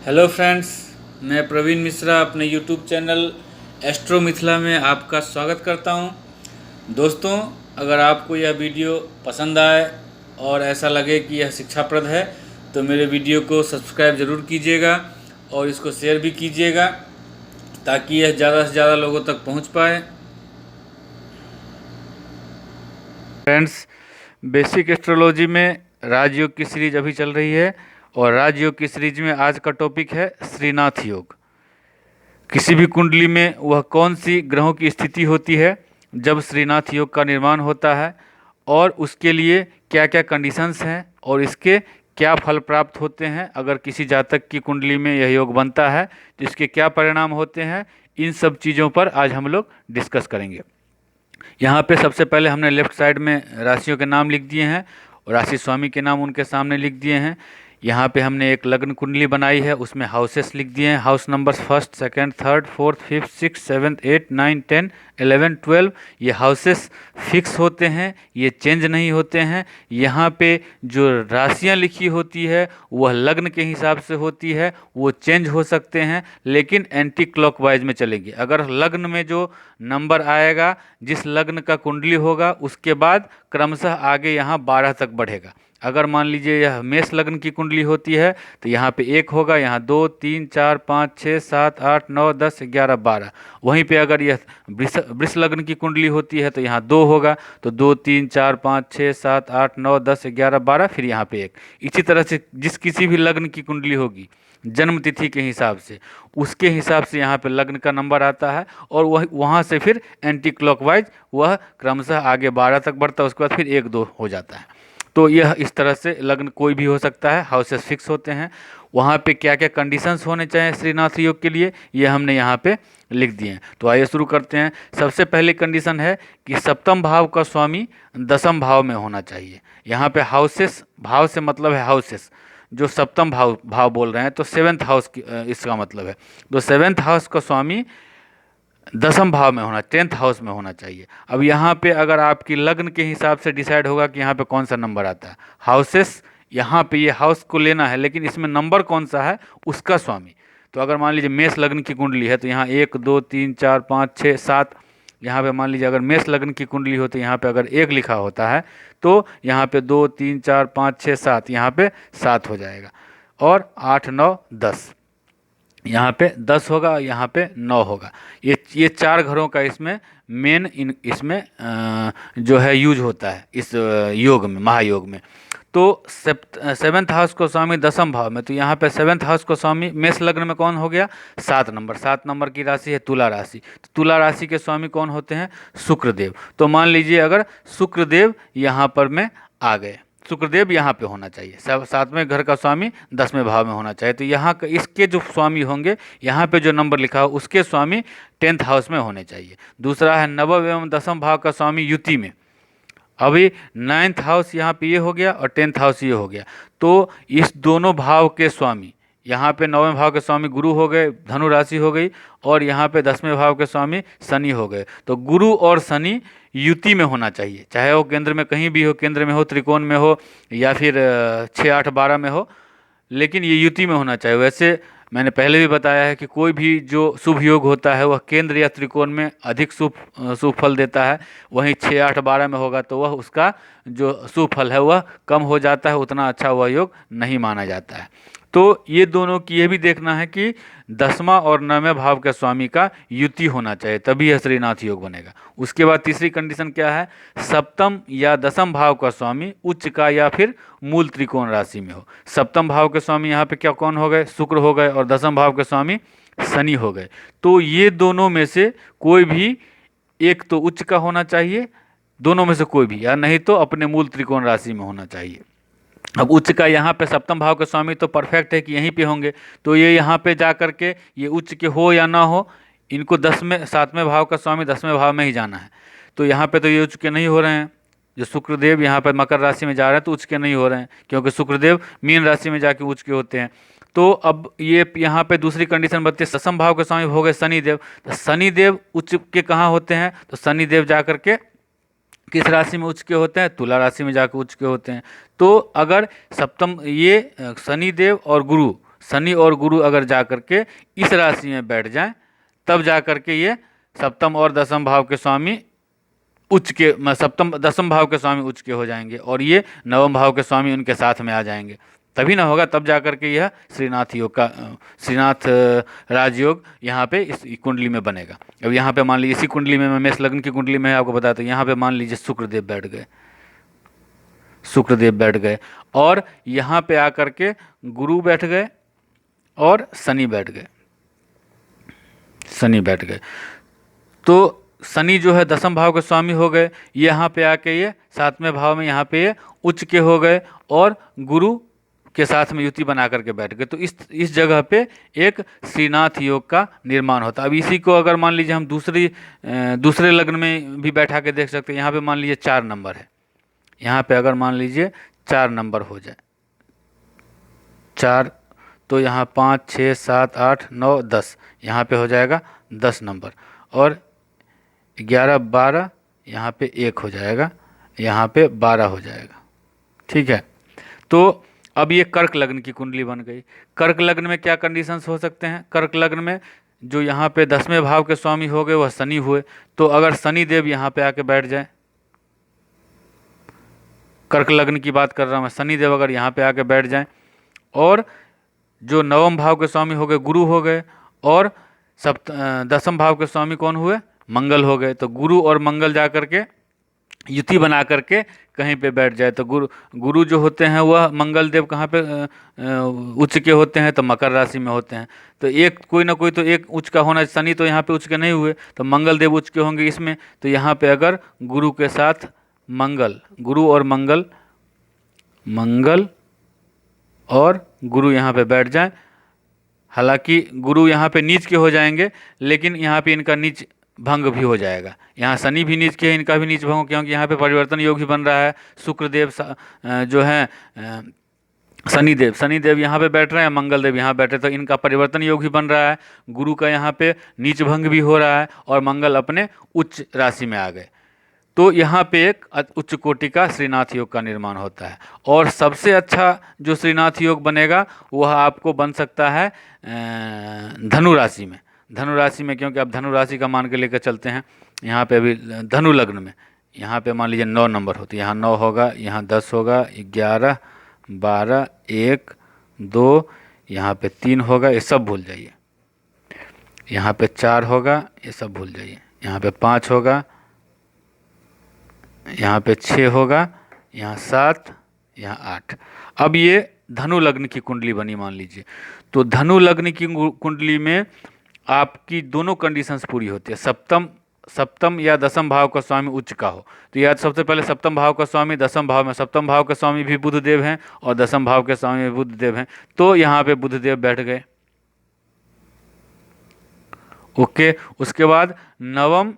Hello friends, मैं प्रवीण मिश्रा अपने YouTube channel astro Mithila में आपका स्वागत करता हूं। दोस्तों, अगर आपको यह वीडियो पसंद आए और ऐसा लगे कि यह शिक्षाप्रद है तो मेरे वीडियो को सब्सक्राइब ज़रूर कीजिएगा और इसको शेयर भी कीजिएगा ताकि यह ज़्यादा से ज़्यादा लोगों तक पहुंच पाए। फ्रेंड्स, बेसिक एस्ट्रोलॉजी में राजयोग की सीरीज अभी चल रही है और राजयोग की सीरीज में आज का टॉपिक है श्रीनाथ योग। किसी भी कुंडली में वह कौन सी ग्रहों की स्थिति होती है जब श्रीनाथ योग का निर्माण होता है और उसके लिए क्या क्या कंडीशंस हैं और इसके क्या फल प्राप्त होते हैं। अगर किसी जातक की कुंडली में यह योग बनता है तो इसके क्या परिणाम होते हैं, इन सब चीज़ों पर आज हम लोग डिस्कस करेंगे। यहाँ पे सबसे पहले हमने लेफ्ट साइड में राशियों के नाम लिख दिए हैं और राशि स्वामी के नाम उनके सामने लिख दिए हैं। यहाँ पे हमने एक लग्न कुंडली बनाई है, उसमें हाउसेस लिख दिए हैं, house numbers 1st, 2nd, 3rd, 4th, 5th, 6th, 7th, 8th, 9th, 10th, 11th, 12। ये हाउसेस फिक्स होते हैं, ये चेंज नहीं होते हैं। यहाँ पे जो राशियाँ लिखी होती है वह लग्न के हिसाब से होती है, वो चेंज हो सकते हैं लेकिन एंटी क्लॉकवाइज में चलेगी। अगर लग्न में जो नंबर आएगा, जिस लग्न का कुंडली होगा, उसके बाद क्रमशः आगे यहाँ 12 तक बढ़ेगा। अगर मान लीजिए यह मेष लग्न की कुंडली होती है तो यहाँ पे 1 होगा, यहाँ 2, 3, 4, 5, 6, 7, 8, 9, 10, 11, 12। वहीं पे अगर यह वृष लग्न की कुंडली होती है तो यहाँ 2 होगा, तो 2, 3, 4, 5, 6, 7, 8, 9, 10, 11, 12, फिर यहाँ पे 1। इसी तरह से जिस किसी भी लग्न की कुंडली होगी जन्म तिथि के हिसाब से, उसके हिसाब से यहाँ पे लग्न का नंबर आता है और वह वहाँ से फिर एंटी क्लॉकवाइज वह क्रमशः आगे 12 तक बढ़ता है, उसके बाद फिर 1, 2 हो जाता है। तो यह इस तरह से लग्न कोई भी हो सकता है, हाउसेस फिक्स होते हैं। वहाँ पे क्या क्या कंडीशंस होने चाहिए श्रीनाथ योग के लिए, ये हमने यहाँ पे लिख दिए हैं। तो आइए शुरू करते हैं। सबसे पहले कंडीशन है कि सप्तम भाव का स्वामी दसम भाव में होना चाहिए। यहाँ पे हाउसेस, भाव से मतलब है हाउसेस, जो सप्तम भाव भाव बोल रहे हैं तो 7th हाउस इसका मतलब है। तो 7th हाउस का स्वामी दसम भाव में होना, 10th हाउस में होना चाहिए। अब यहाँ पे अगर आपकी लग्न के हिसाब से डिसाइड होगा कि यहाँ पे कौन सा नंबर आता है। हाउसेस, यहाँ पे ये हाउस को लेना है लेकिन इसमें नंबर कौन सा है उसका स्वामी। तो अगर मान लीजिए मेष लग्न की कुंडली है तो यहाँ 1, 2, 3, 4, 5, 6, 7। यहाँ पे मान लीजिए अगर मेष लग्न की कुंडली हो तो यहाँ पे अगर 1 लिखा होता है तो यहाँ पे 2, 3, 4, 5, 6, 7, यहाँ पे 7 हो जाएगा और 8, 9, 10, यहाँ पे 10 होगा, यहाँ पे 9 होगा। ये 4 घरों का इसमें मेन इसमें जो है यूज होता है इस योग में, महायोग में। तो 7th हाउस को स्वामी दसम भाव में, तो यहाँ पे 7th हाउस को स्वामी मेष लग्न में कौन हो गया, 7 नंबर की राशि है तुला राशि। तो तुला राशि के स्वामी कौन होते हैं, शुक्रदेव। तो मान लीजिए अगर शुक्रदेव यहाँ पर में आ गए, शुक्रदेव यहाँ पे होना चाहिए। 7वें घर का स्वामी 10वें भाव में होना चाहिए। तो यहाँ का इसके जो स्वामी होंगे, यहाँ पे जो नंबर लिखा हो उसके स्वामी 10th हाउस में होने चाहिए। दूसरा है नवम एवं दसम भाव का स्वामी युति में। अभी 9th हाउस यहाँ पे ये हो गया और 10th हाउस ये हो गया। तो इस दोनों भाव के स्वामी, यहाँ पे 9वें भाव के स्वामी गुरु हो गए, धनु राशि हो गई, और यहाँ पे 10वें भाव के स्वामी शनि हो गए। तो गुरु और शनि युति में होना चाहिए, चाहे वो केंद्र में कहीं भी हो, केंद्र में हो, त्रिकोण में हो, या फिर 6, 8, 12 में हो, लेकिन ये युति में होना चाहिए। वैसे मैंने पहले भी बताया है कि कोई भी जो शुभ योग होता है वह केंद्र या त्रिकोण में अधिक शुभ फल देता है। वहीं 6, 8, 12 में होगा तो वह उसका जो शुभ फल है वह कम हो जाता है, उतना अच्छा वह योग नहीं माना जाता है। तो ये दोनों की ये भी देखना है कि 10वां और 9वें भाव के स्वामी का युति होना चाहिए, तभी यह श्रीनाथ योग बनेगा। उसके बाद तीसरी कंडीशन क्या है, सप्तम या दसम भाव का स्वामी उच्च का या फिर मूल त्रिकोण राशि में हो। सप्तम भाव के स्वामी यहाँ पे क्या कौन हो गए, शुक्र हो गए, और दसम भाव के स्वामी शनि हो गए। तो ये दोनों में से कोई भी एक तो उच्च का होना चाहिए, दोनों में से कोई भी, या नहीं तो अपने मूल त्रिकोण राशि में होना चाहिए। अब उच्च का यहाँ पे सप्तम भाव के स्वामी तो परफेक्ट है कि यहीं पे होंगे, तो ये यहाँ पे जा करके ये उच्च के हो या ना हो, इनको 7वें भाव का स्वामी 10वें भाव में ही जाना है। तो यहाँ पे तो ये उच्च के नहीं हो रहे हैं। जो शुक्रदेव यहाँ पर मकर राशि में जा रहे हैं तो उच्च के नहीं हो रहे हैं, क्योंकि शुक्रदेव मीन राशि में जाके उच्च के होते हैं। तो अब ये यहाँ पे दूसरी कंडीशन बनती है, दसम भाव के स्वामी हो गए शनिदेव। तो शनिदेव उच्च के कहाँ होते हैं, तो शनिदेव जा करके किस राशि में उच्च के होते हैं, तुला राशि में जाकर उच्च के होते हैं। तो अगर सप्तम ये शनिदेव और गुरु शनि और गुरु अगर जा कर के इस राशि में बैठ जाएं, तब जा कर के ये सप्तम और दसम भाव के स्वामी उच्च के, सप्तम दसम भाव के स्वामी उच्च के हो जाएंगे और ये नवम भाव के स्वामी उनके साथ में आ जाएंगे, तभी ना होगा, तब जा कर के यह श्रीनाथ योग का श्रीनाथ राजयोग यहाँ पे इस कुंडली में बनेगा। अब यहाँ पे मान लीजिए इसी कुंडली में, मैं मेष लग्न की कुंडली में आपको बताता हूँ, यहाँ पे मान लीजिए शुक्रदेव बैठ गए, शुक्रदेव बैठ गए और यहाँ पे आकर के गुरु बैठ गए और शनि बैठ गए, शनि बैठ गए। तो शनि जो है दसम भाव के स्वामी हो गए, यहाँ पे आके ये सातवें भाव में यहाँ पे ये उच्च के हो गए और गुरु के साथ में युति बना करके बैठ गए। तो इस जगह पे एक श्रीनाथ योग का निर्माण होता है। अब इसी को अगर मान लीजिए हम दूसरे लग्न में भी बैठा के देख सकते हैं। यहाँ पे मान लीजिए 4 नंबर है, यहाँ पे अगर मान लीजिए 4 नंबर हो जाए, 4, तो यहाँ 5, 6, 7, 8, 9, 10, यहाँ पे हो जाएगा 10 नंबर और 11, 12, यहाँ पे 1 हो जाएगा, यहाँ पे 12 हो जाएगा। ठीक है, तो अब ये कर्क लग्न की कुंडली बन गई। कर्क लग्न में क्या कंडीशंस हो सकते हैं? कर्क लग्न में जो यहाँ पे 10वें भाव के स्वामी हो गए वह शनि हुए, तो अगर शनि देव यहाँ पे आके बैठ जाए, कर्क लग्न की बात कर रहा हूँ मैं, शनि देव अगर यहाँ पे आके बैठ जाएं और जो नवम भाव के स्वामी हो गए गुरु हो गए और दसम भाव के स्वामी कौन हुए? मंगल हो गए। तो गुरु और मंगल जा कर के युति बना करके कहीं पे बैठ जाए, तो गुरु जो होते हैं वह मंगल देव कहाँ पे उच्च के होते हैं? तो मकर राशि में होते हैं। तो एक कोई ना कोई तो एक उच्च का होना, शनि तो यहाँ पे उच्च के नहीं हुए, तो मंगल देव उच्च के होंगे इसमें। तो यहाँ पे अगर गुरु के साथ मंगल, गुरु और मंगल और गुरु यहाँ पे बैठ जाएं, हालांकि गुरु यहाँ पे नीच के हो जाएंगे, लेकिन यहाँ पे इनका नीच भंग भी हो जाएगा। यहाँ शनि भी नीच के है, इनका भी नीच भंग, क्योंकि यहाँ पे परिवर्तन योग भी बन रहा है। शुक्रदेव जो है शनिदेव यहाँ पे बैठ रहे हैं, मंगल देव यहाँ बैठे, तो इनका परिवर्तन योग भी बन रहा है। गुरु का यहाँ पे नीच भंग भी हो रहा है और मंगल अपने उच्च राशि में आ गए। तो यहाँ पे एक उच्च कोटि का श्रीनाथ योग का निर्माण होता है। और सबसे अच्छा जो श्रीनाथ योग बनेगा वह आपको बन सकता है धनु राशि में। धनु राशि में, क्योंकि अब धनु राशि का मान के लेकर चलते हैं। यहाँ पे अभी धनु लग्न में यहाँ पे मान लीजिए 9 नंबर होती है, यहाँ 9 होगा, यहाँ 10 होगा, 11, 12, 1, 2, यहाँ पे 3 होगा, ये सब भूल जाइए। यहाँ पे 4 होगा, ये सब भूल जाइए। यहाँ पे 5 होगा, यहाँ पे 6 होगा, यहाँ 7, यहाँ 8। अब ये धनु लग्न की कुंडली बनी मान लीजिए। तो धनु लग्न की कुंडली में आपकी दोनों कंडीशंस पूरी होती है। सप्तम या दसम भाव का स्वामी उच्च का हो, तो याद सबसे पहले सप्तम भाव का स्वामी दसम भाव में, सप्तम भाव के स्वामी भी बुध देव हैं और दसम भाव के स्वामी भी बुध देव हैं। तो यहाँ पे बुध देव बैठ गए। ओके, उसके बाद नवम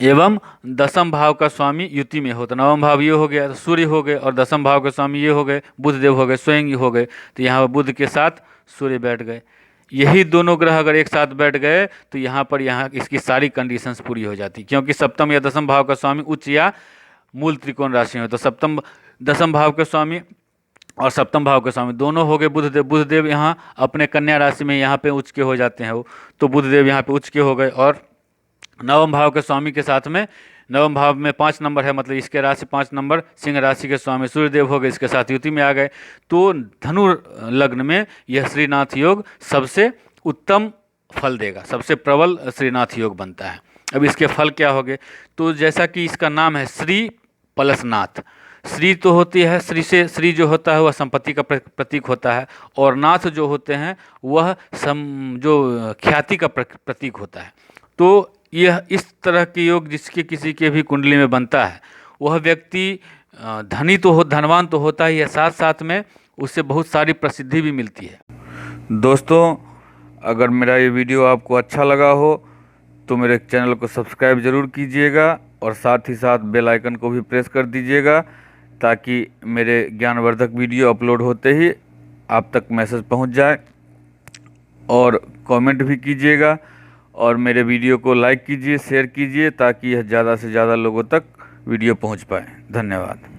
एवं दसम भाव का स्वामी युति में हो, तो नवम भाव ये हो गया, तो सूर्य हो गए, और दसम भाव के स्वामी ये हो गए, बुध देव हो गए, स्वयं हो गए। तो यहाँ पर बुध के साथ सूर्य बैठ गए। यही दोनों ग्रह अगर एक साथ बैठ गए तो यहाँ इसकी सारी कंडीशंस पूरी हो जाती, क्योंकि सप्तम या दसम भाव का स्वामी उच्च या मूल त्रिकोण राशि में। तो दसम भाव के स्वामी और सप्तम भाव के स्वामी दोनों हो गए बुधदेव। बुधदेव यहाँ अपने कन्या राशि में यहाँ पे उच्च के हो जाते हैं वो, तो बुधदेव यहाँ पे उच्च के हो गए। और नवम भाव के स्वामी के साथ में, नवम भाव में 5 नंबर है, मतलब इसके राशि 5 नंबर सिंह राशि के स्वामी सूर्यदेव हो गए, इसके साथ युति में आ गए। तो धनु लग्न में यह श्रीनाथ योग सबसे उत्तम फल देगा, सबसे प्रबल श्रीनाथ योग बनता है। अब इसके फल क्या हो गए? तो जैसा कि इसका नाम है श्री प्लस नाथ। श्री तो होती है, श्री जो होता है वह संपत्ति का प्रतीक होता है, और नाथ जो होते हैं वह जो ख्याति का प्रतीक होता है। तो यह इस तरह के योग जिसके किसी के भी कुंडली में बनता है, वह व्यक्ति धनवान तो होता ही है, साथ साथ में उससे बहुत सारी प्रसिद्धि भी मिलती है। दोस्तों, अगर मेरा ये वीडियो आपको अच्छा लगा हो तो मेरे चैनल को सब्सक्राइब ज़रूर कीजिएगा, और साथ ही साथ बेल आइकन को भी प्रेस कर दीजिएगा, ताकि मेरे ज्ञानवर्धक वीडियो अपलोड होते ही आप तक मैसेज पहुंच जाए। और कमेंट भी कीजिएगा, और मेरे वीडियो को लाइक कीजिए, शेयर कीजिए, ताकि यह ज़्यादा से ज़्यादा लोगों तक वीडियो पहुंच पाए। धन्यवाद।